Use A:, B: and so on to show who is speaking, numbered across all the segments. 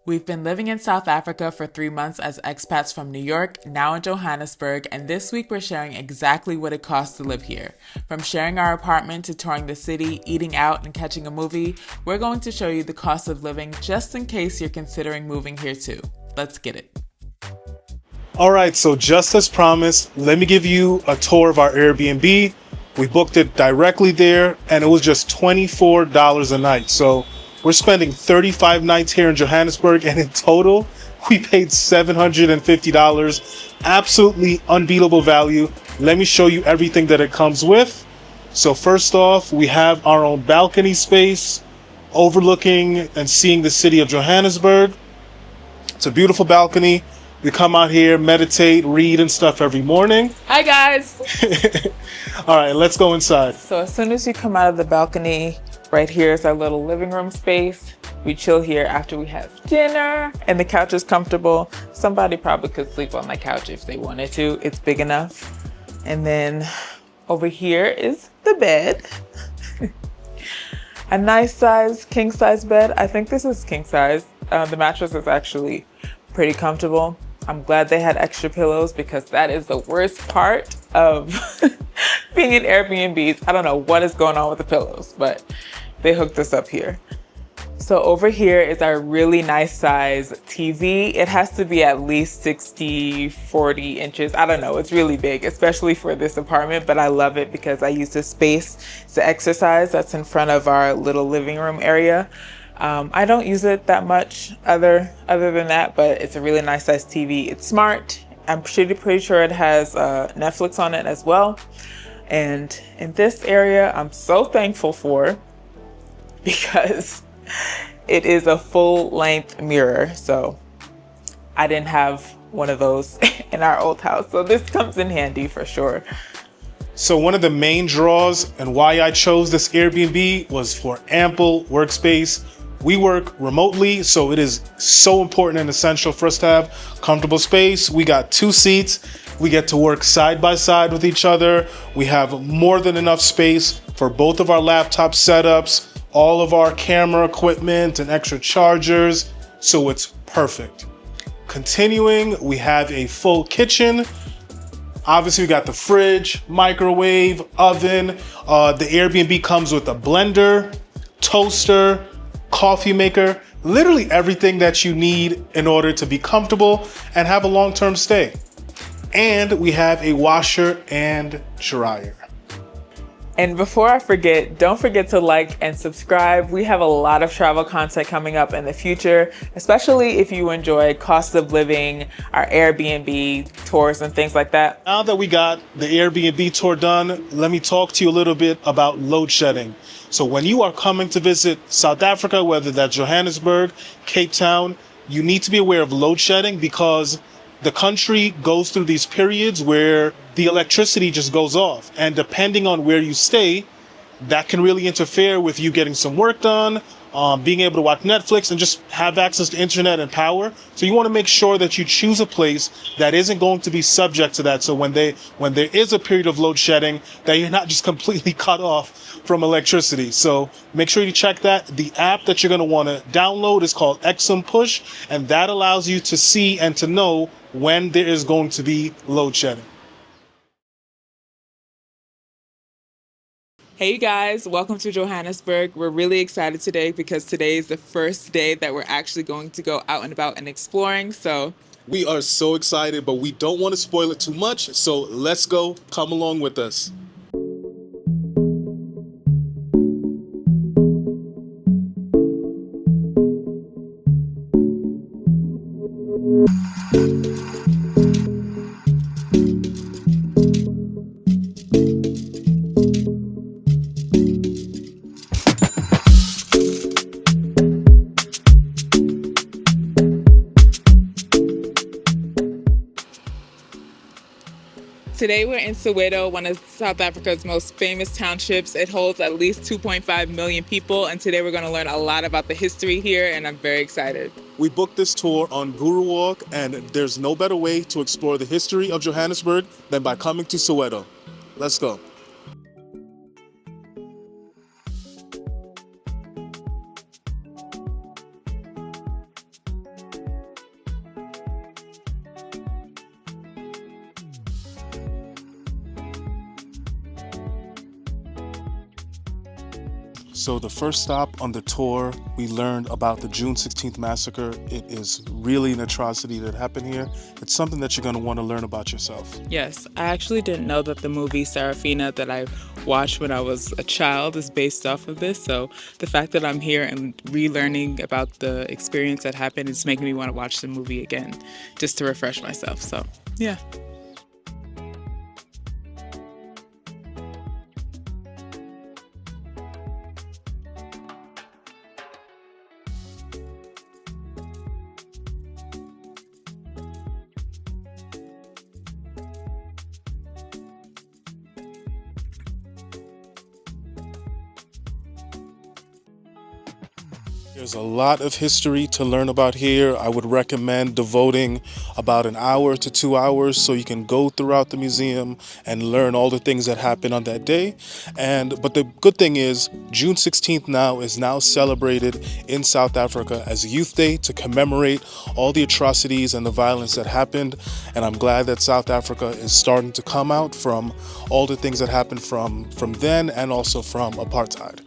A: We've been living in South Africa for 3 months as expats from New York, now in Johannesburg, and this week we're sharing exactly what it costs to live here. From sharing our apartment to touring the city, eating out, and catching a movie, we're going to show you the cost of living just in case you're considering moving here too. Let's get it.
B: All right, so just as promised, let me give you a tour of our Airbnb. We booked it directly there, and it was just $24 a night. So we're spending 35 nights here in Johannesburg, and in total, we paid $750. Absolutely unbeatable value. Let me show you everything that it comes with. So first off, we have our own balcony space overlooking and seeing the city of Johannesburg. It's a beautiful balcony. We come out here, meditate, read and stuff every morning.
A: Hi guys!
B: All right, let's go inside.
A: So as soon as you come out of the balcony, right here is our little living room space. We chill here after we have dinner, and the couch is comfortable. Somebody probably could sleep on my couch if they wanted to. It's big enough. And then over here is the bed. A nice size, king size bed. I think this is king size. The mattress is actually pretty comfortable. I'm glad they had extra pillows because that is the worst part of being in Airbnbs. I don't know what is going on with the pillows, but they hooked us up here. So over here is our really nice size TV. It has to be at least 40 inches. I don't know, it's really big, especially for this apartment, but I love it because I use this space to exercise. That's in front of our little living room area. I don't use it that much other than that, but it's a really nice size TV. It's smart. I'm pretty sure it has Netflix on it as well. And in this area, I'm so thankful for because it is a full length mirror. So I didn't have one of those in our old house. So this comes in handy for sure.
B: So one of the main draws and why I chose this Airbnb was for ample workspace. We work remotely, so it is so important and essential for us to have comfortable space. We got 2 seats. We get to work side by side with each other. We have more than enough space for both of our laptop setups, all of our camera equipment and extra chargers, so it's perfect. Continuing, we have a full kitchen. Obviously, we got the fridge, microwave, oven. The Airbnb comes with a blender, toaster, coffee maker, literally everything that you need in order to be comfortable and have a long-term stay. And we have a washer and dryer.
A: And before I forget, don't forget to like and subscribe. We have a lot of travel content coming up in the future, especially if you enjoy cost of living, our Airbnb tours and things like that.
B: Now that we got the Airbnb tour done, let me talk to you a little bit about load shedding. So when you are coming to visit South Africa, whether that's Johannesburg, Cape Town, you need to be aware of load shedding because the country goes through these periods where the electricity just goes off. And depending on where you stay, that can really interfere with you getting some work done, being able to watch Netflix and just have access to internet and power. So you want to make sure that you choose a place that isn't going to be subject to that. So when there is a period of load shedding, that you're not just completely cut off from electricity. So make sure you check that. The app that you're going to want to download is called Exum Push, and that allows you to see and to know when there is going to be load shedding.
A: Hey you guys, welcome to Johannesburg. We're really excited today because today is the first day that we're actually going to go out and about and exploring. So
B: We are so excited, but we don't want to spoil it too much. So let's go. Come along with us.
A: today we're in Soweto, one of South Africa's most famous townships. It holds at least 2.5 million people, and today we're going to learn a lot about the history here, and I'm very excited.
B: We booked this tour on Guru Walk, and there's no better way to explore the history of Johannesburg than by coming to Soweto. Let's go. So the first stop on the tour, we learned about the June 16th massacre. It is really an atrocity that happened here. It's something that you're going to want to learn about yourself.
A: Yes, I actually didn't know that the movie Sarafina that I watched when I was a child is based off of this. So the fact that I'm here and relearning about the experience that happened is making me want to watch the movie again just to refresh myself. So, yeah.
B: There's a lot of history to learn about here. I would recommend devoting about an hour to 2 hours so you can go throughout the museum and learn all the things that happened on that day. But the good thing is June 16th now is now celebrated in South Africa as Youth Day to commemorate all the atrocities and the violence that happened. And I'm glad that South Africa is starting to come out from all the things that happened from then and also from apartheid.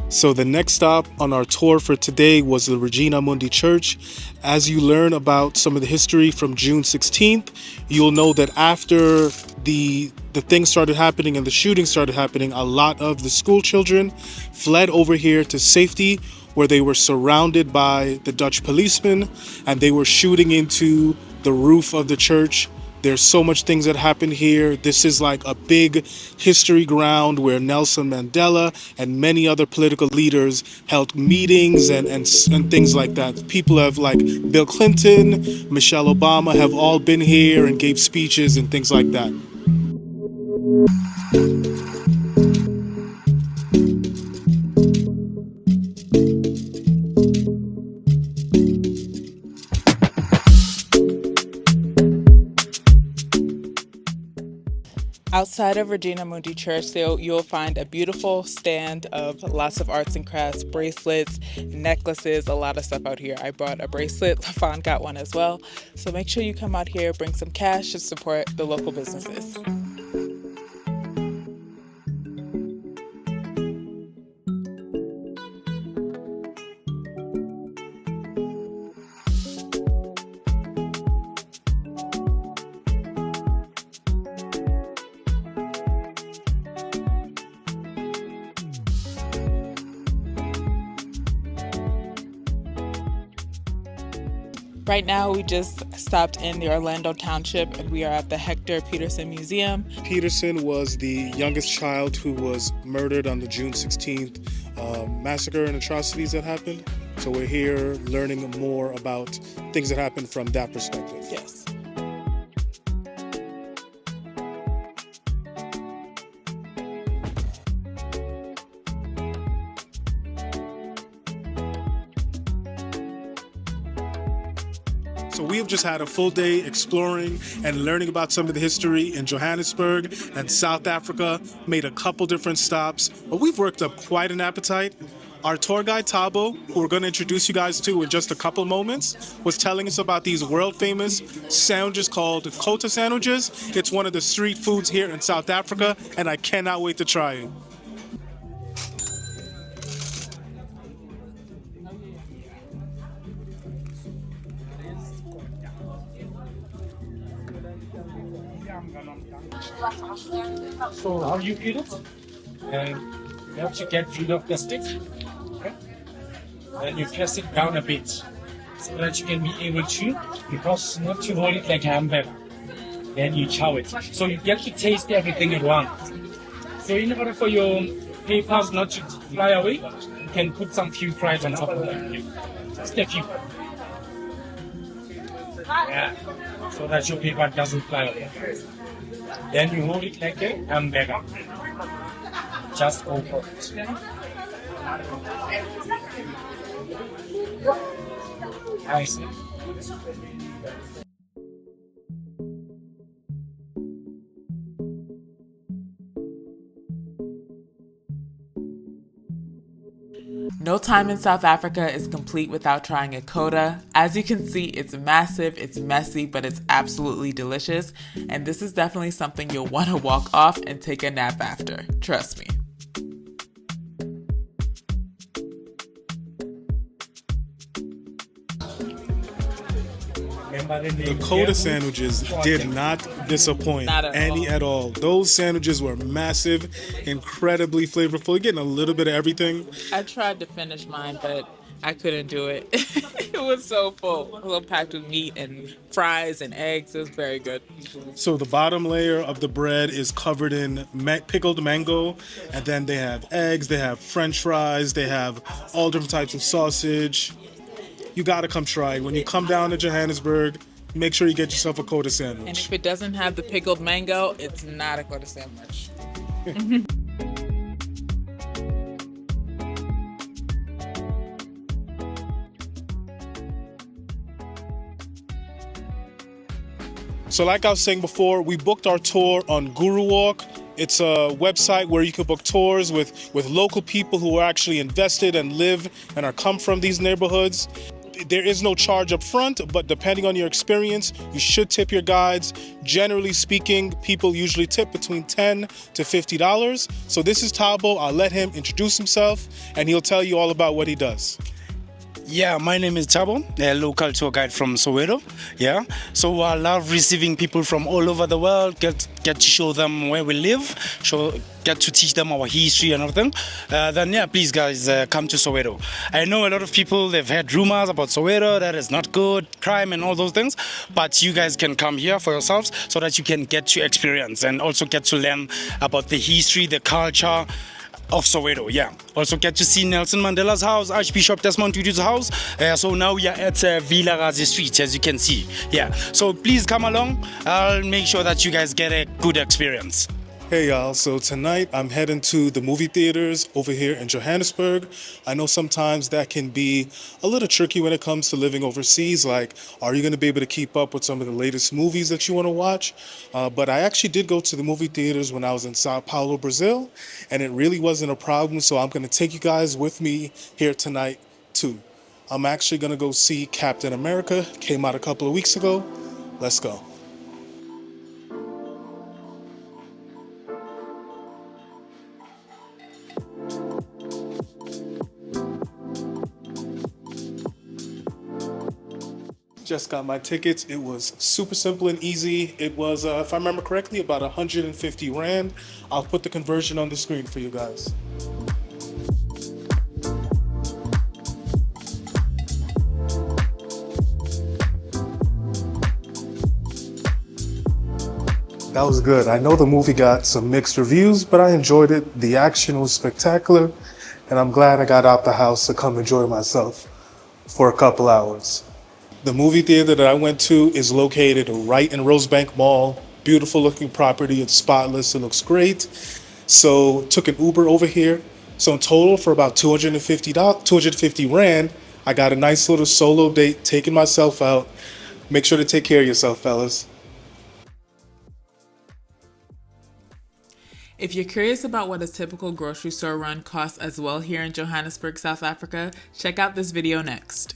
B: So the next stop on our tour for today was the Regina Mundi Church. As you learn about some of the history from June 16th, you'll know that after the things started happening and the shooting started happening, a lot of the school children fled over here to safety, where they were surrounded by the Dutch policemen and they were shooting into the roof of the church. There's so much things that happened here. This is like a big history ground where Nelson Mandela and many other political leaders held meetings and things like that. People have like Bill Clinton, Michelle Obama have all been here and gave speeches and things like that.
A: Outside of Regina Mundi Church, you'll find a beautiful stand of lots of arts and crafts, bracelets, necklaces, a lot of stuff out here. I bought a bracelet, LaFon got one as well. So make sure you come out here, bring some cash to support the local businesses. Right now, we just stopped in the Orlando Township and we are at the Hector Peterson Museum.
B: Peterson was the youngest child who was murdered on the June 16th massacre and atrocities that happened. So we're here learning more about things that happened from that perspective.
A: Yes.
B: So we have just had a full day exploring and learning about some of the history in Johannesburg and South Africa, made a couple different stops, but we've worked up quite an appetite. Our tour guide, Tabo, who we're going to introduce you guys to in just a couple moments, was telling us about these world-famous sandwiches called Kota sandwiches. It's one of the street foods here in South Africa, and I cannot wait to try it.
C: So how you eat it? And you have to get rid of the stick. Okay? And you press it down a bit so that you can be able to, because not to hold it like a hamburger. Then you chow it. So you get to taste everything at once. So in order for your papers not to fly away, you can put some few fries on top of them. Just a few. Yeah. So that your paper doesn't fly away. Then you hold it like a hamburger. Just open it. Nice.
A: No time in South Africa is complete without trying a coda. As you can see, it's massive, it's messy, but it's absolutely delicious. And this is definitely something you'll want to walk off and take a nap after. Trust me.
B: The coda sandwiches did not disappoint
A: Not at
B: any
A: all.
B: at all. Those sandwiches were massive, incredibly flavorful. You're getting a little bit of everything.
A: I tried to finish mine, but I couldn't do it. It was so full. A little packed with meat and fries and eggs. It was very good.
B: So the bottom layer of the bread is covered in pickled mango, and then they have eggs, they have French fries, they have all different types of sausage. You gotta come try it. When you come down to Johannesburg, make sure you get yourself a coda
A: And
B: sandwich.
A: if it doesn't have the pickled mango, it's not a coda sandwich.
B: So like I was saying before, we booked our tour on Guru Walk. It's a website where you can book tours with local people who are actually invested and live and are come from these neighborhoods. There is no charge up front, but depending on your experience, you should tip your guides. Generally speaking, people usually tip between $10 to $50. So this is Tabo. I'll let him introduce himself and he'll tell you all about what he does.
D: Yeah, my name is Tabo, a local tour guide from Soweto. Yeah, so I love receiving people from all over the world. Get to show them where we live, get to teach them our history and everything. Then yeah, please guys, come to Soweto. I know a lot of people, they've heard rumors about Soweto that is not good, crime and all those things, but you guys can come here for yourselves so that you can get to experience and also get to learn about the history, the culture of Soweto. Yeah, also get to see Nelson Mandela's house, Archbishop Desmond Tutu's house. So now we are at Villa Razi Street, as you can see. Yeah, so please come along. I'll make sure that you guys get a good experience.
B: Hey y'all, so tonight I'm heading to the movie theaters over here in Johannesburg. I know sometimes that can be a little tricky when it comes to living overseas, like are you going to be able to keep up with some of the latest movies that you want to watch? But I actually did go to the movie theaters when I was in Sao Paulo, Brazil, and it really wasn't a problem, so I'm going to take you guys with me here tonight too. I'm actually going to go see Captain America, came out a couple of weeks ago. Let's go. Just got my tickets. It was super simple and easy. It was, if I remember correctly, about 150 Rand. I'll put the conversion on the screen for you guys. That was good. I know the movie got some mixed reviews, but I enjoyed it. The action was spectacular, and I'm glad I got out the house to come enjoy myself for a couple hours. The movie theater that I went to is located right in Rosebank Mall. Beautiful looking property. It's spotless. It looks great. So took an Uber over here. So in total for about 250 Rand, I got a nice little solo date, taking myself out. Make sure to take care of yourself, fellas.
A: If you're curious about what a typical grocery store run costs as well here in Johannesburg, South Africa, check out this video next.